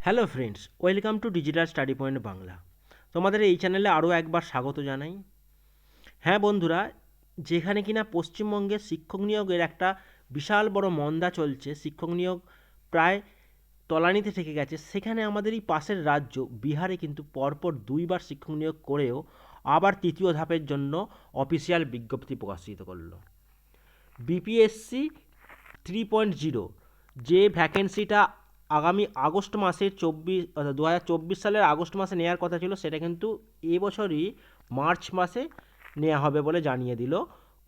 Hello friends, welcome to digital study point Bangla. তোমাদের এই চ্যানেলে আরও একবার স্বাগত জানাই। হ্যাঁ বন্ধুরা, যেখানে কিনা পশ্চিমবঙ্গে শিক্ষক নিয়োগের একটা বিশাল বড় মন্দা চলছে, শিক্ষক নিয়োগ প্রায় তলানিতে থেকে গেছে, সেখানে আমাদের এই পাশের রাজ্য বিহারে কিন্তু পরপর দুইবার শিক্ষক নিয়োগ করেও আবার তৃতীয় ধাপের জন্য অফিসিয়াল বিজ্ঞপ্তি প্রকাশিত করলো। বিপিএসসি 3.0 যে ভ্যাকেন্সিটা আগামী আগস্ট মাসের 2024 সালের আগস্ট মাসে নেওয়ার কথা ছিল, সেটা কিন্তু এবছরই মার্চ মাসে নেওয়া হবে বলে জানিয়ে দিল,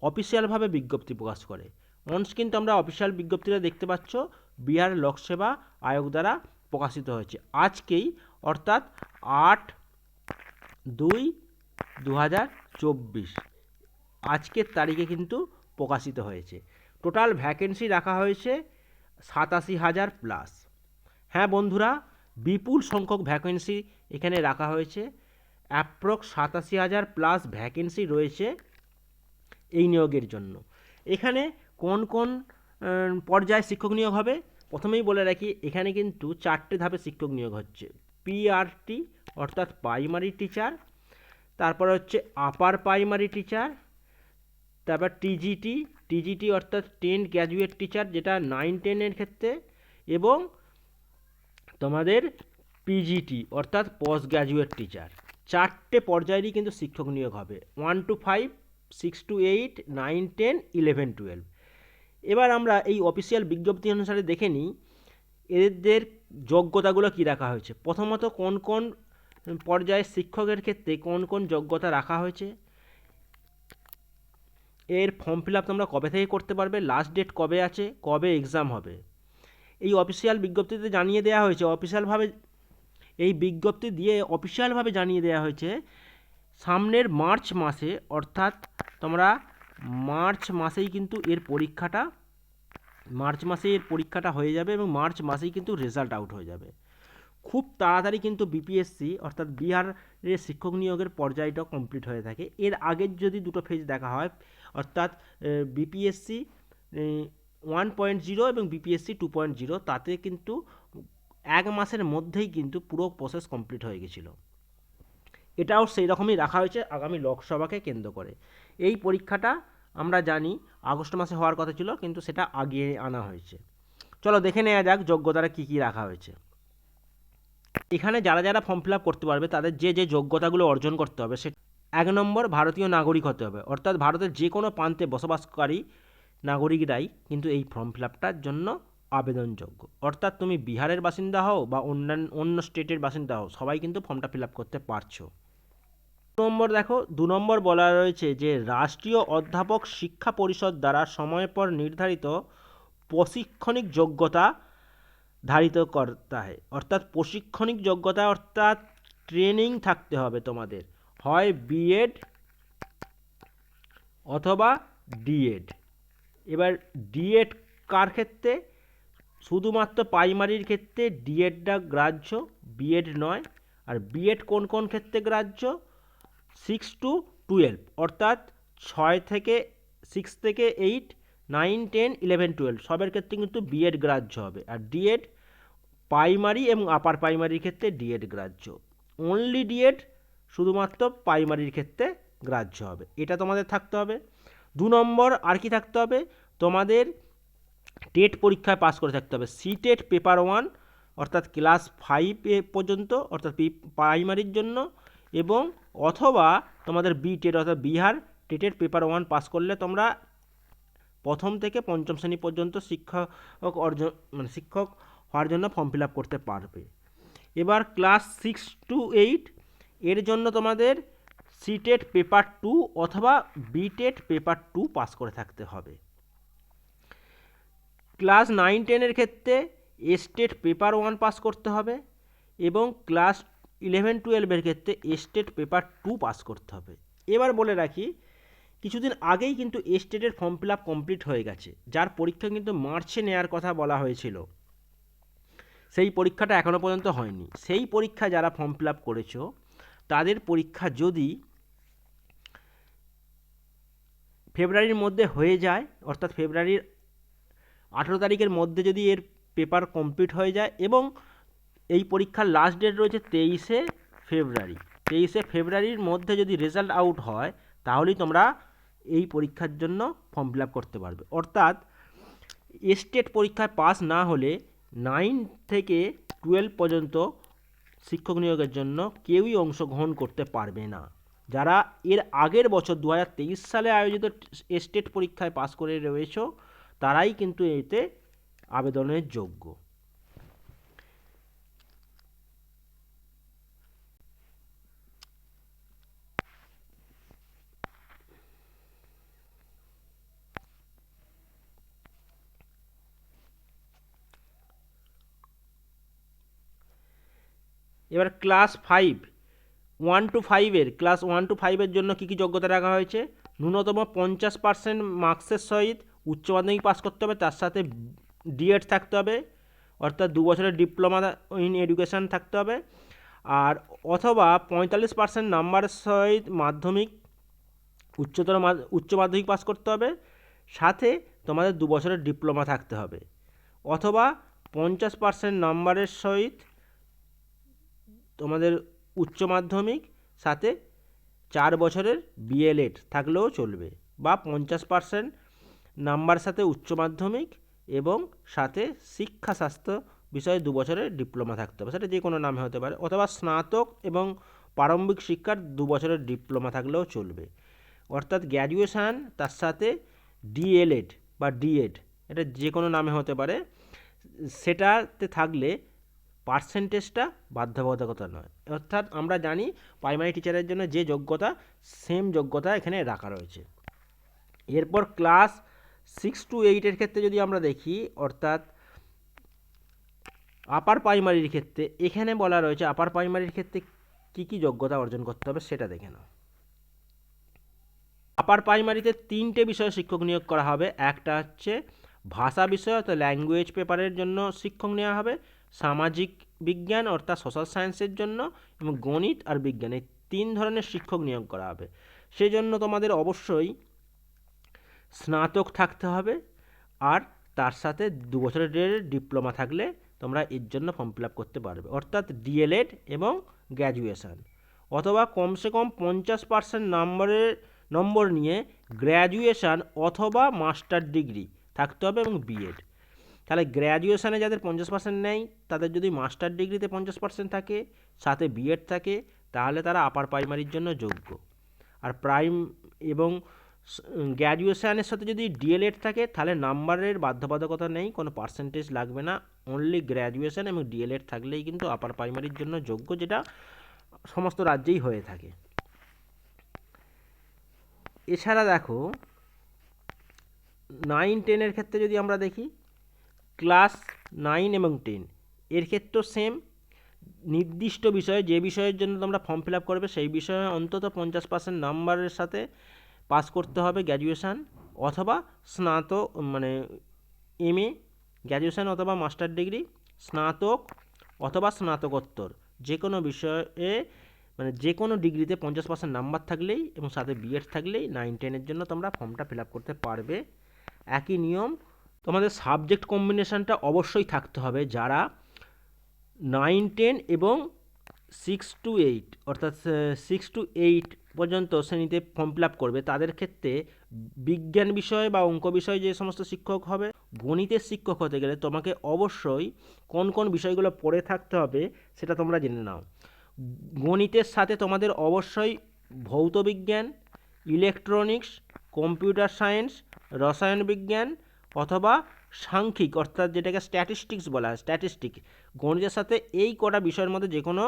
অফিসিয়ালভাবে বিজ্ঞপ্তি প্রকাশ করে। অনস কিন্তু আমরা অফিসিয়াল বিজ্ঞপ্তিটা দেখতে পাচ্ছ, বিহার লোকসেবা আয়োগ দ্বারা প্রকাশিত হয়েছে আজকেই, অর্থাৎ 8/2/2024 আজকের তারিখে কিন্তু প্রকাশিত হয়েছে। টোটাল ভ্যাকেন্সি রাখা হয়েছে 87,000 প্লাস। হ্যাঁ বন্ধুরা, বিপুল সংখ্যক ভ্যাকেন্সি এখানে রাখা হয়েছে। অ্যাপ্রক্স 87,000 প্লাস ভ্যাকেন্সি রয়েছে এই নিয়োগের জন্য। এখানে কোন কোন পর্যায়ে শিক্ষক নিয়োগ হবে প্রথমেই বলে রাখি, এখানে কিন্তু 4টে ধাপে শিক্ষক নিয়োগ হচ্ছে। পিআরটি অর্থাৎ প্রাইমারি টিচার, তারপরে হচ্ছে আপার প্রাইমারি টিচার, তারপর টিজিটি অর্থাৎ 10 গ্র্যাজুয়েট টিচার, যেটা 9-10 ক্ষেত্রে, এবং তোমাদের পিজিটি অর্থাৎ পোস্ট গ্র্যাজুয়েট টিচার। 4টে পর্যায়েরই কিন্তু শিক্ষক নিয়োগ হবে, 1 to 5, 6 to 8, 9, 10, 11, 12। এবার আমরা এই অফিসিয়াল বিজ্ঞপ্তি অনুসারে দেখে নিই এদের যোগ্যতাগুলো কী রাখা হয়েছে। প্রথমত কোন কোন পর্যায়ের শিক্ষকের ক্ষেত্রে কোন কোন যোগ্যতা রাখা হয়েছে, এর ফর্ম ফিল আপ তোমরা কবে থেকে করতে পারবে, লাস্ট ডেট কবে আছে, কবে এক্সাম হবে, এই অফিসিয়াল বিজ্ঞপ্তিতে জানিয়ে দেওয়া হয়েছে। অফিসিয়ালভাবে এই বিজ্ঞপ্তি দিয়ে অফিসিয়ালভাবে জানিয়ে দেওয়া হয়েছে সামনের মার্চ মাসে, অর্থাৎ তোমরা মার্চ মাসেই কিন্তু মার্চ মাসে এর পরীক্ষাটা হয়ে যাবে এবং মার্চ মাসেই কিন্তু রেজাল্ট আউট হয়ে যাবে। খুব তাড়াতাড়ি কিন্তু বিপিএসসি অর্থাৎ বিহারের শিক্ষক নিয়োগের পর্যায়টা কমপ্লিট হয়ে থাকে। এর আগের যদি দুটো ফেজ দেখা হয়, অর্থাৎ বিপিএসসি 1.0 এবং বিপিএসসি 2.0, তাতে কিন্তু 1 মাসের মধ্যেই কিন্তু পুরো প্রসেস কমপ্লিট হয়ে গেছিলো। এটাও সেই রকমই রাখা হয়েছে আগামী লোকসভাকে কেন্দ্র করে। এই পরীক্ষাটা আমরা জানি আগস্ট মাসে হওয়ার কথা ছিল, কিন্তু সেটা আগিয়ে আনা হয়েছে। চলো দেখে নেওয়া যাক যোগ্যতাটা কী কী রাখা হয়েছে। এখানে যারা যারা ফর্ম ফিল আপ করতে পারবে তাদের যে যে যোগ্যতাগুলো অর্জন করতে হবে, সে 1 নম্বর ভারতীয় নাগরিক হতে হবে, অর্থাৎ ভারতের যে কোনো প্রান্তে বসবাসকারী নাগরিকরাই কিন্তু এই ফর্ম ফিল আপটার জন্য আবেদনযোগ্য। অর্থাৎ তুমি বিহারের বাসিন্দা হও বা অন্য স্টেটের বাসিন্দা হও, সবাই কিন্তু ফর্মটা ফিল আপ করতে পারছো। 2 নম্বর বলা রয়েছে যে রাষ্ট্রীয় অধ্যাপক শিক্ষা পরিষদ দ্বারা সময় পর নির্ধারিত প্রশিক্ষণিক যোগ্যতা ধারিত করতে হয়। অর্থাৎ প্রশিক্ষণিক যোগ্যতা অর্থাৎ ট্রেনিং থাকতে হবে তোমাদের, হয় বিএড অথবা ডিএড। এবার ডিএড কার ক্ষেত্রে, শুধুমাত্র প্রাইমারির ক্ষেত্রে ডিএডটা গ্রাহ্য, বিএড নয়। আর বিএড কোন কোন ক্ষেত্রে গ্রাহ্য, 6 to 12, অর্থাৎ 6 থেকে 8, 9, 10, 11, 12 সবের ক্ষেত্রে কিন্তু বিএড গ্রাহ্য হবে। আর ডিএড প্রাইমারি এবং আপার প্রাইমারির ক্ষেত্রে ডিএড গ্রাহ্য। অনলি ডিএড শুধুমাত্র প্রাইমারির ক্ষেত্রে গ্রাহ্য হবে, এটা তোমাদের থাকতে হবে। 2 নম্বর আর কি থাকতে হবে, তোমাদের টেট পরীক্ষায় পাস করে থাকতে হবে, সিটেট পেপার 1 অর্থাৎ ক্লাস 5 পর্যন্ত, অর্থাৎ প্রাইমারির জন্য, এবং অথবা তোমাদের বিটেট অর্থাৎ বিহার টেটের পেপার 1 পাস করলে তোমরা প্রথম থেকে পঞ্চম শ্রেণী পর্যন্ত শিক্ষক হওয়ার জন্য ফর্ম ফিল আপ করতে পারবে। এবার ক্লাস 6 to 8 এর জন্য তোমাদের সিটেট পেপার 2 অথবা বিটেট পেপার 2 পাস করে থাকতে হবে। ক্লাস 9-10 ক্ষেত্রে স্টেট পেপার 1 পাস করতে হবে, এবং ক্লাস 11-12 ক্ষেত্রে স্টেট পেপার 2 পাস করতে হবে। এবার বলে রাখি, কিছুদিন আগেই কিন্তু স্টেটের ফর্ম ফিল আপ কমপ্লিট হয়ে গেছে, যার পরীক্ষা কিন্তু মার্চে নেওয়ার কথা বলা হয়েছিল, সেই পরীক্ষাটা এখনও পর্যন্ত হয়নি। সেই পরীক্ষা যারা ফর্ম ফিল আপ করেছো তাদের পরীক্ষা যদি ফেব্রুয়ারির মধ্যে হয়ে যায়, অর্থাৎ ফেব্রুয়ারির 18 তারিখের মধ্যে যদি এর পেপার কমপ্লিট হয়ে যায় এবং এই পরীক্ষার লাস্ট ডেট রয়েছে 23শে ফেব্রুয়ারি। 23শে ফেব্রুয়ারির মধ্যে যদি রেজাল্ট আউট হয় তাহলেই তোমরা এই পরীক্ষার জন্য ফর্ম ফিল আপ করতে পারবে। অর্থাৎ স্টেট পরীক্ষায় পাস না হলে 9 থেকে 12 পর্যন্ত শিক্ষক নিয়োগের জন্য কেউই অংশগ্রহণ করতে পারবে না। যারা এর আগের বছর 2023 সালে আয়োজিত স্টেট পরীক্ষায় পাস করে রয়েছ তারাই কিন্তু এতে আবেদনের যোগ্য। এবার ক্লাস 1 to 5 জন্য কী কী যোগ্যতা রাখা হয়েছে? ন্যূনতম 50% মার্কসের সহিত উচ্চ মাধ্যমিক পাস করতে হবে, তার সাথে ডিএড থাকতে হবে, অর্থাৎ 2 বছরের ডিপ্লোমা ইন এডুকেশান থাকতে হবে, আর অথবা 45% নাম্বারের সহিত উচ্চ মাধ্যমিক পাস করতে হবে, সাথে তোমাদের 2 বছরের ডিপ্লোমা থাকতে হবে, অথবা 50% নাম্বারের সহিত তোমাদের উচ্চ মাধ্যমিক সাথে 4 বছরের বিএলএড থাকলেও চলবে, বা 50% নাম্বার সাথে উচ্চ মাধ্যমিক এবং সাথে শিক্ষা স্বাস্থ্য বিষয়ে 2 বছরের ডিপ্লোমা থাকতে হবে, সেটা যে কোনো নামে হতে পারে, অথবা স্নাতক এবং প্রারম্ভিক শিক্ষার 2 বছরের ডিপ্লোমা থাকলেও চলবে। অর্থাৎ গ্র্যাজুয়েশান তার সাথে ডিএলএড বা ডিএড, এটা যে কোনো নামে হতে পারে, সেটাতে থাকলে পার্সেন্টেজটা বাধ্যবাধকতা নয়। অর্থাৎ আমরা জানি প্রাইমারি টিচারের জন্য যে যোগ্যতা, সেম যোগ্যতা এখানে রাখা রয়েছে। এরপর ক্লাস 6 to 8 ক্ষেত্রে যদি আমরা দেখি, অর্থাৎ আপার প্রাইমারির ক্ষেত্রে এখানে বলা রয়েছে আপার প্রাইমারির ক্ষেত্রে কী কী যোগ্যতা অর্জন করতে হবে সেটা দেখে নাও। আপার প্রাইমারিতে 3টে বিষয়ে শিক্ষক নিয়োগ করা হবে। একটা হচ্ছে ভাষা বিষয় অর্থাৎ ল্যাঙ্গুয়েজ পেপারের জন্য শিক্ষক নেওয়া হবে, সামাজিক বিজ্ঞান অর্থাৎ সোশ্যাল সায়েন্সের জন্য, এবং গণিত আর বিজ্ঞান, এই 3 ধরনের শিক্ষক নিয়োগ করা হবে। সেজন্য তোমাদের অবশ্যই স্নাতক থাকতে হবে, আর তার সাথে 2 বছরের ডিপ্লোমা থাকলে তোমরা এর জন্য ফর্ম ফিল আপ করতে পারবে, অর্থাৎ ডিএলএড এবং গ্র্যাজুয়েশান, অথবা কমসে কম 50% নম্বর নিয়ে গ্র্যাজুয়েশান অথবা মাস্টার ডিগ্রি থাকতে হবে এবং বিএড। তাহলে গ্র্যাজুয়েশানে যাদের 50% নেই তাদের যদি মাস্টার ডিগ্রিতে 50% থাকে, সাথে বিএড থাকে, তাহলে তারা আপার প্রাইমারির জন্য যোগ্য। আর এবং গ্র্যাজুয়েশানের সাথে যদি ডিএলএড থাকে তাহলে নাম্বারের বাধ্যবাধকতা নেই, কোনো পার্সেন্টেজ লাগবে না, অনলি গ্র্যাজুয়েশান এবং ডিএলএড থাকলেই কিন্তু আপার প্রাইমারির জন্য যোগ্য, যেটা সমস্ত রাজ্যেই হয়ে থাকে। এছাড়া দেখো 9-10 ক্ষেত্রে যদি আমরা দেখি, ক্লাস 9 এবং 10 এর ক্ষেত্রেও সেম, নির্দিষ্ট বিষয়ে যে বিষয়ের জন্য তোমরা ফর্ম ফিল আপ করবে সেই বিষয়ে অন্তত 50% নাম্বারের সাথে পাস করতে হবে গ্র্যাজুয়েশান অথবা স্নাতক, মানে এমএ, গ্র্যাজুয়েশান অথবা মাস্টার ডিগ্রি, স্নাতক অথবা স্নাতকোত্তর, যে কোনো বিষয়ে মানে যে কোনো ডিগ্রিতে 50% নাম্বার থাকলেই এবং সাথে বিএড থাকলেই 9-10 জন্য তোমরা ফর্মটা ফিল আপ করতে পারবে। একই নিয়ম, তোমাদের সাবজেক্ট কম্বিনেশানটা অবশ্যই থাকতে হবে। যারা 9-10 এবং 6 to 8 অর্থাৎ 6 to 8 পর্যন্ত শ্রেণীতে ফর্ম ফিল আপ করবে তাদের ক্ষেত্রে বিজ্ঞান বিষয় বা অঙ্ক বিষয় যে সমস্ত শিক্ষক হবে, গণিতের শিক্ষক হতে গেলে তোমাকে অবশ্যই কোন কোন বিষয়গুলো পড়ে থাকতে হবে সেটা তোমরা জেনে নাও। গণিতের সাথে তোমাদের অবশ্যই ভৌত বিজ্ঞান, ইলেকট্রনিক্স, কম্পিউটার সায়েন্স, রসায়ন বিজ্ঞান অথবা সাংখ্যিক অর্থাৎ যেটাকে স্ট্যাটিস্টিক্স বলা হয়, স্ট্যাটিস্টিক, গণিতের সাথে এই কটা বিষয়ের মধ্যে যে কোনো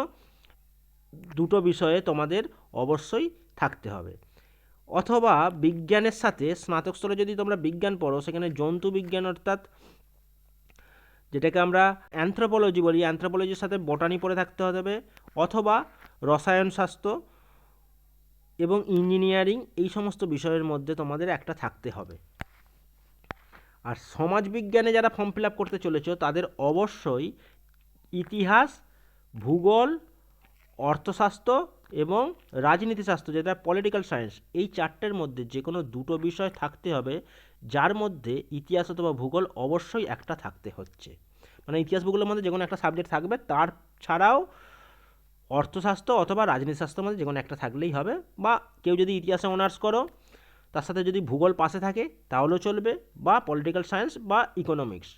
2টো বিষয়ে তোমাদের অবশ্যই থাকতে হবে। অথবা বিজ্ঞানের সাথে স্নাতক স্তরে যদি তোমরা বিজ্ঞান পড়ো সেখানে জন্তু বিজ্ঞান অর্থাৎ যেটাকে আমরা অ্যানথ্রোপোলজি বলি, অ্যানথ্রোপোলজির সাথে বটানি পড়ে থাকতে হবে, অথবা রসায়ন শাস্ত্র এবং ইঞ্জিনিয়ারিং, এই সমস্ত বিষয়ের মধ্যে তোমাদের একটা থাকতে হবে। আর সমাজবিজ্ঞানে যারা ফর্ম ফিল আপ করতে চলেছ তাদের অবশ্যই ইতিহাস, ভূগোল, অর্থশাস্ত্র এবং রাজনীতিশাস্ত্র যেটা পলিটিক্যাল সায়েন্স, এই 4টের মধ্যে যে কোনো 2টো বিষয় থাকতে হবে, যার মধ্যে ইতিহাস অথবা ভূগোল অবশ্যই একটা থাকতে হচ্ছে। মানে ইতিহাস ভূগোলের মধ্যে যে কোনো একটা সাবজেক্ট থাকবে, তার ছাড়াও অর্থশাস্ত্র অথবা রাজনীতিশাস্ত্রের মধ্যে যে কোনো একটা থাকলেই হবে, বা কেউ যদি ইতিহাসে অনার্স করো তার সাথে যদি ভূগোল পাশে থাকে তাহলেও চলবে, বা পলিটিক্যাল সায়েন্স বা ইকোনমিক্স।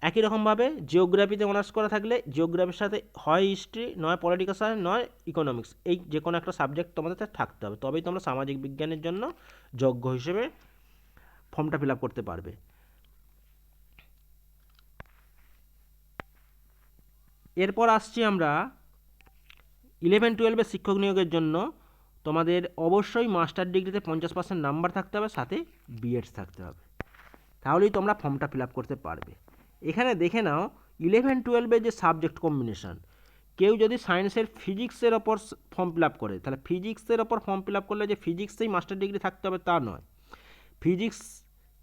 একই রকমভাবে জিওগ্রাফিতে অনার্স করা থাকলে জিওগ্রাফির সাথে হয় হিস্ট্রি, নয় পলিটিক্যাল সায়েন্স, নয় ইকোনমিক্স, এই যে কোনো একটা সাবজেক্ট তোমাদের থাকতে হবে, তবেই তোমরা সামাজিক বিজ্ঞানের জন্য যোগ্য হিসেবে ফর্মটা ফিল আপ করতে পারবে। এরপর আসছি আমরা 11-12 শিক্ষক নিয়োগের জন্য তোমাদের অবশ্যই মাস্টার ডিগ্রিতে 50% নাম্বার থাকতে হবে, সাথে বিএডস থাকতে হবে, তাহলেই তোমরা ফর্মটা ফিল আপ করতে পারবে। এখানে দেখে নাও 11-12 যে সাবজেক্ট কম্বিনেশান, কেউ যদি সায়েন্সের ফিজিক্সের ওপর ফর্ম ফিল আপ করে, তাহলে ফিজিক্সের ওপর ফর্ম ফিল আপ করলে যে ফিজিক্সেই মাস্টার ডিগ্রি থাকতে হবে তা নয়। ফিজিক্স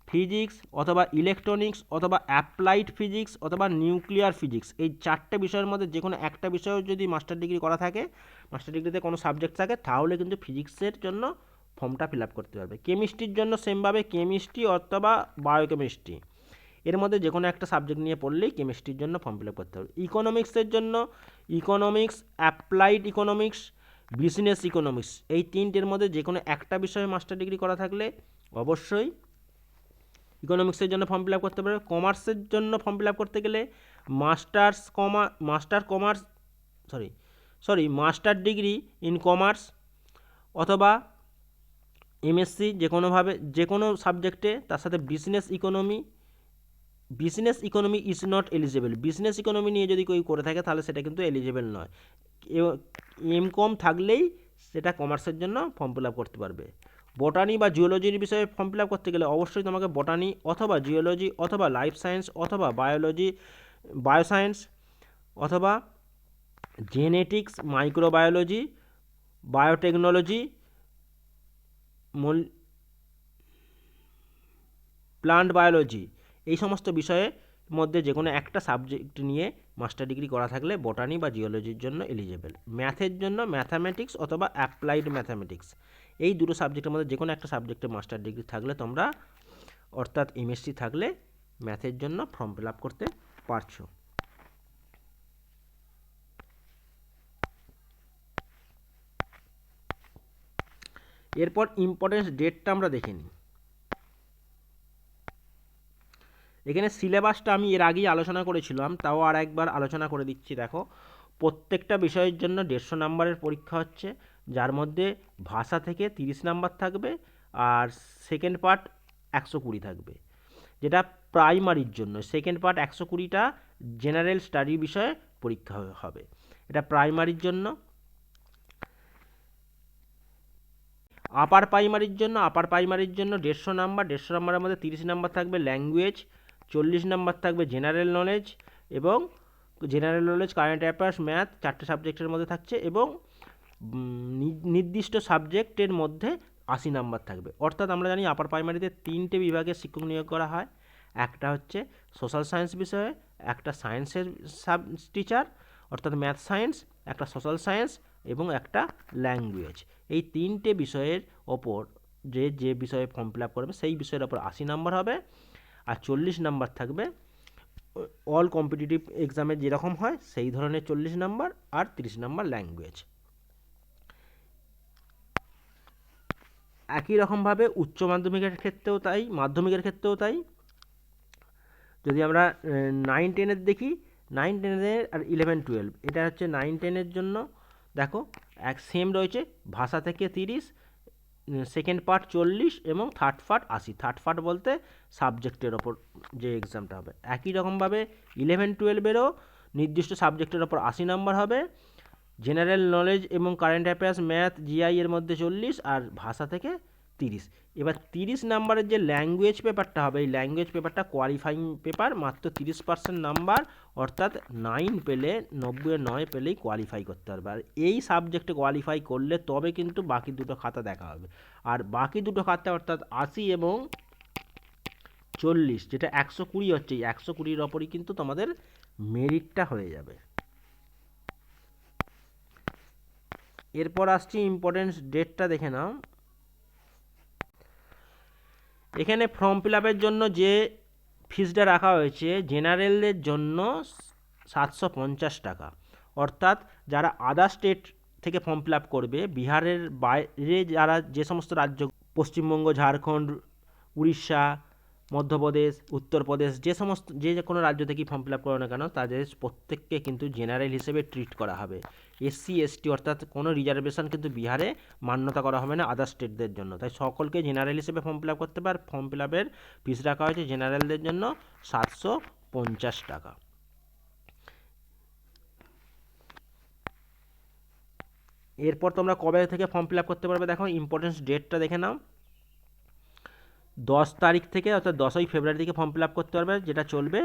ফিজিক্স অথবা ইলেকট্রনিক্স অথবা অ্যাপ্লাইড ফিজিক্স অথবা নিউক্লিয়ার ফিজিক্স, এই 4টে বিষয়ের মধ্যে যে কোনো একটা বিষয়েও যদি মাস্টার ডিগ্রি করা থাকে, মাস্টার ডিগ্রিতে কোনো সাবজেক্ট থাকে, তাহলে কিন্তু ফিজিক্সের জন্য ফর্মটা ফিল আপ করতে পারবে। কেমিস্ট্রির জন্য সেমভাবে কেমিস্ট্রি অথবা বায়োকেমিস্ট্রি, এর মধ্যে যে কোনো একটা সাবজেক্ট নিয়ে পড়লেই কেমিস্ট্রির জন্য ফর্ম ফিল আপ করতে হবে। ইকোনমিক্সের জন্য economics, applied economics, business economics, এই তিনটের মধ্যে যে কোনো একটা বিষয়ে মাস্টার ডিগ্রি করা থাকলে অবশ্যই ইকোনমিক্সের জন্য ফর্ম ফিল আপ করতে পারবে। কমার্সের জন্য ফর্ম ফিল আপ করতে গেলে মাস্টার ডিগ্রি ইন কমার্স অথবা এমএসসি, যে কোনো সাবজেক্টে, তার সাথে business economy is not eligible. Business economy নিয়ে যদি কেউ করে থাকে তাহলে সেটা কিন্তু এলিজেবল নয়। এমকম থাকলেই সেটা কমার্সের জন্য ফর্ম ফিল আপ করতে পারবে। বটানি বা জিওলজির বিষয়ে ফর্ম ফিল আপ করতে গেলে অবশ্যই তোমাকে বটানি অথবা জিওলজি অথবা লাইফ সায়েন্স অথবা বায়োসায়েন্স অথবা genetics, microbiology, biotechnology, plant biology, এই সমস্ত বিষয়ের মধ্যে যে কোনো একটা সাবজেক্ট নিয়ে মাস্টার ডিগ্রি করা থাকলে বটানি বা জিওলজির জন্য এলিজেবল। ম্যাথের জন্য ম্যাথামেটিক্স অথবা অ্যাপ্লাইড ম্যাথামেটিক্স, এই দুটো সাবজেক্টের মধ্যে যে কোনো একটা সাবজেক্টে মাস্টার ডিগ্রি থাকলে তোমরা, অর্থাৎ এমএসসি থাকলে, ম্যাথের জন্য ফর্ম ফিল আপ করতে পারছো। এরপর ইম্পর্টেন্স ডেটটা আমরা দেখে নিই। এখানে সিলেবাসটা আমি এর আগেই আলোচনা করেছিলাম, তাও আর একবার আলোচনা করে দিচ্ছি। দেখো, প্রত্যেকটা বিষয়ের জন্য 150 নাম্বারের পরীক্ষা হচ্ছে, যার মধ্যে ভাষা থেকে 30 নাম্বার থাকবে আর সেকেন্ড পার্ট 120 থাকবে। যেটা প্রাইমারির জন্য, সেকেন্ড পার্ট 120টা জেনারেল স্টাডি বিষয়ে পরীক্ষা হবে, এটা প্রাইমারির জন্য। আপার প্রাইমারির জন্য 150 নাম্বার, 150 নাম্বারের মধ্যে 30 নাম্বার থাকবে ল্যাঙ্গুয়েজ, 40 নাম্বার থাকবে জেনারেল নলেজ, এবং general knowledge, current affairs, math, 4টে সাবজেক্টের মধ্যে থাকছে, এবং নির্দিষ্ট সাবজেক্টের মধ্যে 80 নাম্বার থাকবে। অর্থাৎ আমরা জানি আপার প্রাইমারিতে 3টে বিভাগের শিক্ষক নিয়োগ করা হয়, একটা হচ্ছে সোশ্যাল সায়েন্স বিষয়ে, একটা সায়েন্সের টিচার অর্থাৎ ম্যাথ সায়েন্স, একটা সোশ্যাল সায়েন্স, এবং একটা ল্যাঙ্গুয়েজ। এই 3টে বিষয়ের ওপর যে বিষয়ে ফর্ম ফিল আপ করবে সেই বিষয়ের ওপর 80 নাম্বার হবে, আর 40 নাম্বার থাকবে অল কম্পিটিটিভ এক্সামে যেরকম হয় সেই ধরনের 40 নাম্বার, আর 30 নাম্বার ল্যাঙ্গুয়েজ। একই রকমভাবে উচ্চ মাধ্যমিকের ক্ষেত্রেও তাই, মাধ্যমিকের ক্ষেত্রেও তাই। যদি আমরা 9-10 দেখি, 9-10 আর 11-12, এটা হচ্ছে 9-10 জন্য। দেখো, সেম রয়েছে, ভাষা থেকে 30, সেকেন্ড পার্ট 40 এবং থার্ড পার্ট 80। থার্ড পার্ট বলতে সাবজেক্টের ওপর যে এক্সামটা হবে। একই রকমভাবে 11-12-এরও নির্দিষ্ট সাবজেক্টের ওপর 80 নাম্বার হবে, জেনারেল নলেজ এবং কারেন্ট অ্যাফেয়ার্স, ম্যাথ, জিআই এর মধ্যে 40, আর ভাষা থেকে 30। এবার 30 নাম্বারের যে ল্যাঙ্গুয়েজ পেপারটা হবে, এই ল্যাঙ্গুয়েজ পেপারটা কোয়ালিফাইং পেপার, মাত্র 30% নাম্বার, অর্থাৎ 9 পেলে 90-9 পেলেই কোয়ালিফাই করতে পারবে। আর এই সাবজেক্টে কোয়ালিফাই করলে তবে কিন্তু বাকি দুটো খাতা দেখা হবে, আর বাকি দুটো খাতা অর্থাৎ 80 এবং 40, যেটা 120 হচ্ছে, এই 120-র ওপরই কিন্তু তোমাদের মেরিটটা হয়ে যাবে। এরপর আসছি ইম্পর্টেন্স ডেটটা দেখে নাও। এখানে ফর্ম ফিল আপের জন্য যে ফিসটা রাখা হয়েছে, জেনারেলদের জন্য 750 টাকা, অর্থাৎ যারা আদার স্টেট থেকে ফর্ম ফিল আপ করবে, বিহারের বাইরে যারা যে সমস্ত রাজ্য, পশ্চিমবঙ্গ, ঝাড়খণ্ড, উড়িষ্যা, মধ্যপ্রদেশ, উত্তরপ্রদেশ, যে কোনো রাজ্য থেকেই ফর্ম ফিল আপ করো না কেন, তাদের প্রত্যেককে কিন্তু জেনারেল হিসেবে ট্রিট করা হবে। এসসি এসটি অর্থাৎ কোনো রিজার্ভেশন কিন্তু বিহারে মান্যতা করা হবে না আদার স্টেটদের জন্য। তাই সকলকে জেনারেল হিসেবে ফর্ম ফিল আপ করতে পারে। ফর্ম ফিল আপের ফিস রাখা হয়েছে জেনারেলদের জন্য 750 টাকা। এরপর তোমরা কবে থেকে ফর্ম ফিল আপ করতে পারবে দেখো, ইম্পর্টেন্স ডেটটা দেখে নাও। 10 তারিখ থেকে অর্থাৎ 10ই ফেব্রুয়ারি থেকে ফর্ম ফিল আপ করতে পারবে, যেটা চলবে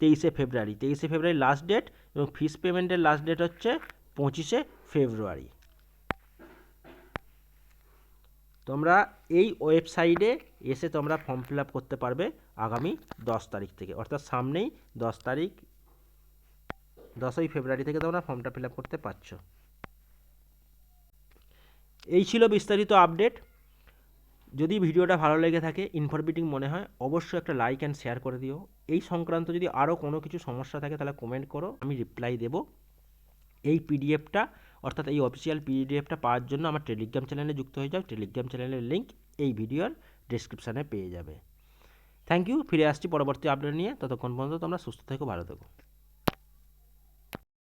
23শে ফেব্রুয়ারি। 23শে ফেব্রুয়ারি লাস্ট ডেট, এবং ফিস পেমেন্টের লাস্ট ডেট হচ্ছে 25শে ফেব্রুয়ারি। তোমরা এই ওয়েবসাইটে এসে তোমরা ফর্ম ফিল আপ করতে পারবে আগামী 10 তারিখ থেকে, অর্থাৎ সামনেই 10 তারিখ, 10ই ফেব্রুয়ারি থেকে তোমরা ফর্মটা ফিল আপ করতে পারছো। এই ছিল বিস্তারিত আপডেট। যদি ভিডিওটা ভালো লেগে থাকে, ইনফরমেটিভ মনে হয়, অবশ্যই একটা লাইক অ্যান্ড শেয়ার করে দিও। এই সংক্রান্ত যদি আরও কোনো কিছু সমস্যা থাকে তাহলে কমেন্ট করো, আমি রিপ্লাই দেবো। এই পিডিএফটা অর্থাৎ এই অফিসিয়াল পিডিএফটা পাওয়ার জন্য আমার টেলিগ্রাম চ্যানেলে যুক্ত হয়ে যাও। টেলিগ্রাম চ্যানেলের লিঙ্ক এই ভিডিওর ডেসক্রিপশানে পেয়ে যাবে। Thank you. ফিরে আসছি পরবর্তী আপডেট নিয়ে। ততক্ষণ পর্যন্ত তোমরা সুস্থ থেকো, ভালো থেকো।